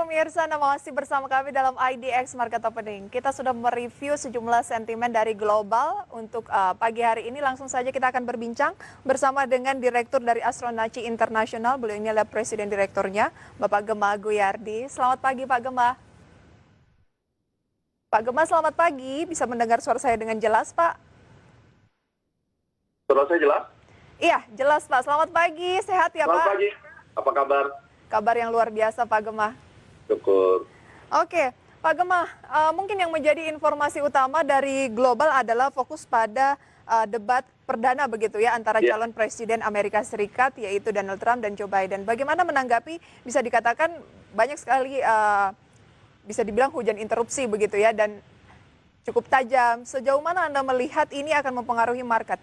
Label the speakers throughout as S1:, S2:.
S1: pemirsa, Anda masih bersama kami dalam IDX Market Opening. Kita sudah mereview sejumlah sentimen dari global. Untuk pagi hari ini langsung saja kita akan berbincang bersama dengan Direktur dari Astronaci Internasional. Beliau ini adalah Presiden Direkturnya, Bapak Gema Guyardi. Selamat pagi Pak Gema. Pak Gema, selamat pagi. Bisa mendengar suara saya dengan jelas Pak?
S2: Suara saya jelas?
S1: Iya, jelas Pak. Selamat pagi, sehat ya Pak?
S2: Selamat pagi, apa kabar?
S1: Kabar yang luar biasa Pak Gema.
S2: Syukur.
S1: Oke, Pak Gema, mungkin yang menjadi informasi utama dari global adalah fokus pada debat perdana begitu ya antara calon presiden Amerika Serikat yaitu Donald Trump dan Joe Biden. Bagaimana menanggapi bisa dikatakan banyak sekali bisa dibilang hujan interupsi begitu ya dan cukup tajam. Sejauh mana Anda melihat ini akan mempengaruhi market?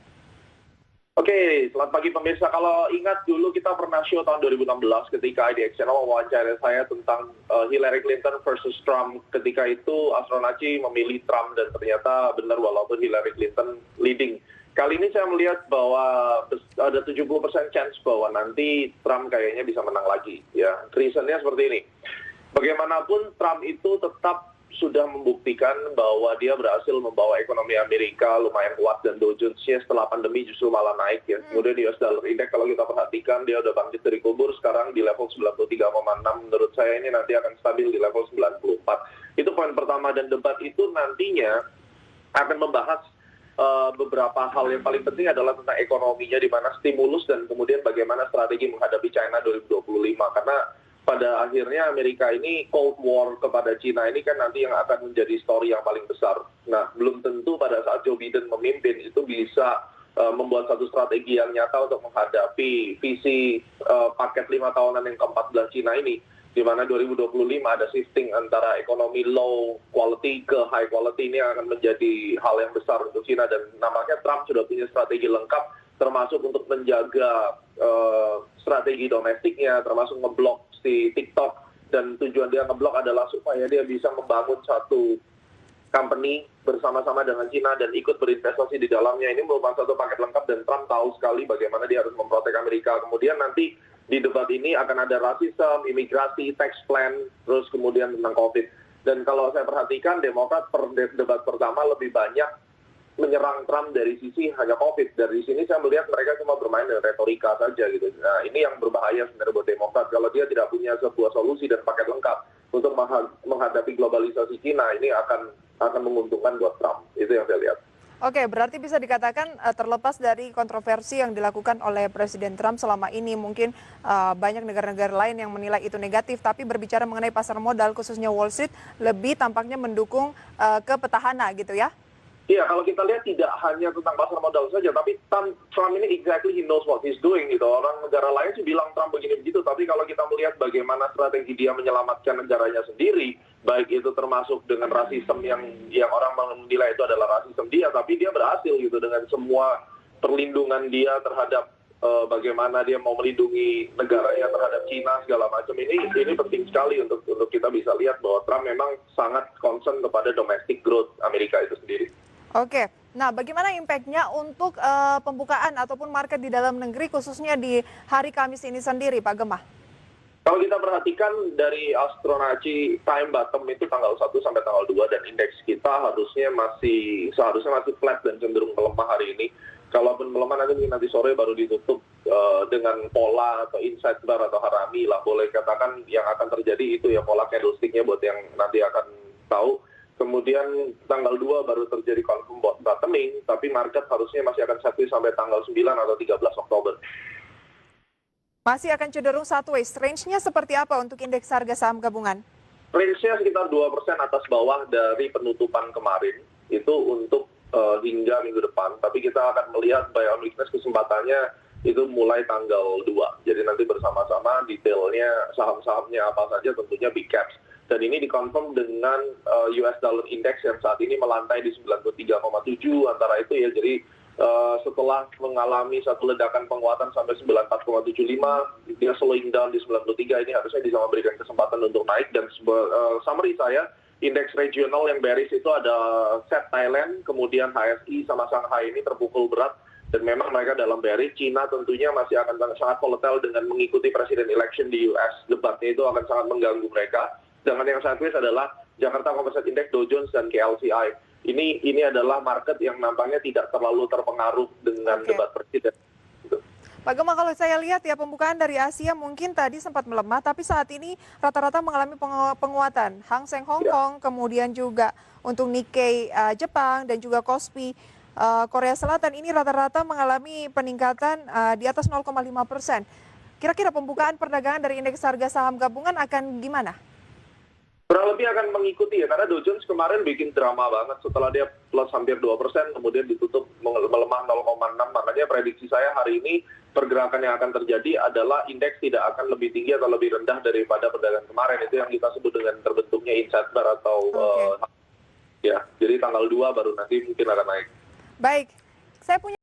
S2: Oke, selamat pagi pemirsa. Kalau ingat dulu kita pernah show tahun 2016 ketika IDX Channel wawancara saya tentang Hillary Clinton versus Trump. Ketika itu Astronaci memilih Trump dan ternyata benar walaupun Hillary Clinton leading. Kali ini saya melihat bahwa ada 70% chance bahwa nanti Trump kayaknya bisa menang lagi. Ya, reasonnya seperti ini. Bagaimanapun Trump itu tetap sudah membuktikan bahwa dia berhasil membawa ekonomi Amerika lumayan kuat dan Dow Jones-nya setelah pandemi justru malah naik ya. Kemudian US Dollar Index kalau kita perhatikan dia udah bangkit dari kubur sekarang di level 93,6. Menurut saya ini nanti akan stabil di level 94. Itu poin pertama dan debat itu nantinya akan membahas beberapa hal yang paling penting adalah tentang ekonominya di mana stimulus dan kemudian bagaimana strategi menghadapi China 2025 karena pada akhirnya Amerika ini Cold War kepada Cina ini kan nanti yang akan menjadi story yang paling besar. Nah, belum tentu pada saat Joe Biden memimpin itu bisa membuat satu strategi yang nyata untuk menghadapi visi paket 5 tahunan yang ke-14 Cina ini. Di mana 2025 ada shifting antara ekonomi low quality ke high quality ini akan menjadi hal yang besar untuk Cina. Dan nampaknya Trump sudah punya strategi lengkap termasuk untuk menjaga strategi domestiknya, termasuk ngeblok si TikTok, dan tujuan dia ngeblok adalah supaya dia bisa membangun satu company bersama-sama dengan Cina dan ikut berinvestasi di dalamnya. Ini merupakan satu paket lengkap dan Trump tahu sekali bagaimana dia harus memprotek Amerika. Kemudian nanti di debat ini akan ada rasisme, imigrasi, tax plan, terus kemudian tentang COVID. Dan kalau saya perhatikan Demokrat per debat pertama lebih banyak menyerang Trump dari sisi hanya COVID. Dari sini saya melihat mereka cuma bermain dengan retorika saja gitu. Nah, ini yang berbahaya sebenarnya buat Demokrat. Kalau dia tidak punya sebuah solusi dan paket lengkap untuk menghadapi globalisasi Cina, ini akan menguntungkan buat Trump. Itu yang saya lihat.
S1: Oke, berarti bisa dikatakan terlepas dari kontroversi yang dilakukan oleh Presiden Trump selama ini, mungkin banyak negara-negara lain yang menilai itu negatif, tapi berbicara mengenai pasar modal khususnya Wall Street lebih tampaknya mendukung ke petahana gitu ya?
S2: Iya, kalau kita lihat tidak hanya tentang pasar modal saja, tapi Trump ini exactly he knows what he's doing gitu. Orang negara lain sih bilang Trump begini begitu, tapi kalau kita melihat bagaimana strategi dia menyelamatkan negaranya sendiri, baik itu termasuk dengan rasisme yang orang menilai itu adalah rasisme dia, tapi dia berhasil gitu dengan semua perlindungan dia terhadap bagaimana dia mau melindungi negaranya terhadap Cina segala macam. Ini penting sekali untuk kita bisa lihat bahwa Trump memang sangat concern kepada domestic growth Amerika itu sendiri.
S1: Oke, nah bagaimana impact-nya untuk pembukaan ataupun market di dalam negeri khususnya di hari Kamis ini sendiri Pak Gema?
S2: Kalau kita perhatikan dari Astronaci time bottom itu tanggal 1 sampai tanggal 2 dan indeks kita seharusnya masih flat dan cenderung melemah hari ini. Kalaupun melemah nanti sore baru ditutup dengan pola atau inside bar atau harami lah, boleh katakan yang akan terjadi itu ya pola candlestick-nya buat yang nanti akan tahu. Kemudian tanggal 2 baru terjadi confirm bottoming, tapi market harusnya masih akan sideways sampai tanggal 9 atau 13 Oktober.
S1: Masih akan cenderung sideways. Range-nya seperti apa untuk indeks harga saham gabungan?
S2: Range-nya sekitar 2% atas bawah dari penutupan kemarin, itu untuk hingga minggu depan. Tapi kita akan melihat buy on weakness kesempatannya itu mulai tanggal 2. Jadi nanti bersama-sama detailnya saham-sahamnya apa saja tentunya big caps. Dan ini dikonfirm dengan US Dollar Index yang saat ini melantai di 93,7 antara itu ya. Jadi setelah mengalami satu ledakan penguatan sampai 94,75, dia slowing down di 93, ini harusnya bisa memberikan kesempatan untuk naik. Dan summary saya, indeks regional yang bearish itu ada SET Thailand, kemudian HSI sama Shanghai ini terpukul berat. Dan memang mereka dalam bearish. Cina tentunya masih akan sangat volatile dengan mengikuti presiden election di US. Debatnya itu akan sangat mengganggu mereka. Sedangkan yang sideways adalah Jakarta Composite Index, Dow Jones, dan KLCI. Ini adalah market yang nampaknya tidak terlalu terpengaruh dengan debat presiden. Gitu.
S1: Pak Gemma, kalau saya lihat ya pembukaan dari Asia mungkin tadi sempat melemah, tapi saat ini rata-rata mengalami penguatan. Hang Seng Hong Kong, kemudian juga untuk Nikkei Jepang dan juga Kospi Korea Selatan ini rata-rata mengalami peningkatan di atas 0,5%. Kira-kira pembukaan perdagangan dari indeks harga saham gabungan akan gimana?
S2: Kurang lebih akan mengikuti ya, karena Dow Jones kemarin bikin drama banget setelah dia plus hampir 2%, kemudian ditutup melemah 0,6. Makanya prediksi saya hari ini pergerakan yang akan terjadi adalah indeks tidak akan lebih tinggi atau lebih rendah daripada perdagangan kemarin. Itu yang kita sebut dengan terbentuknya inside bar atau ya. Jadi tanggal 2 baru nanti mungkin akan naik.
S1: Baik, saya punya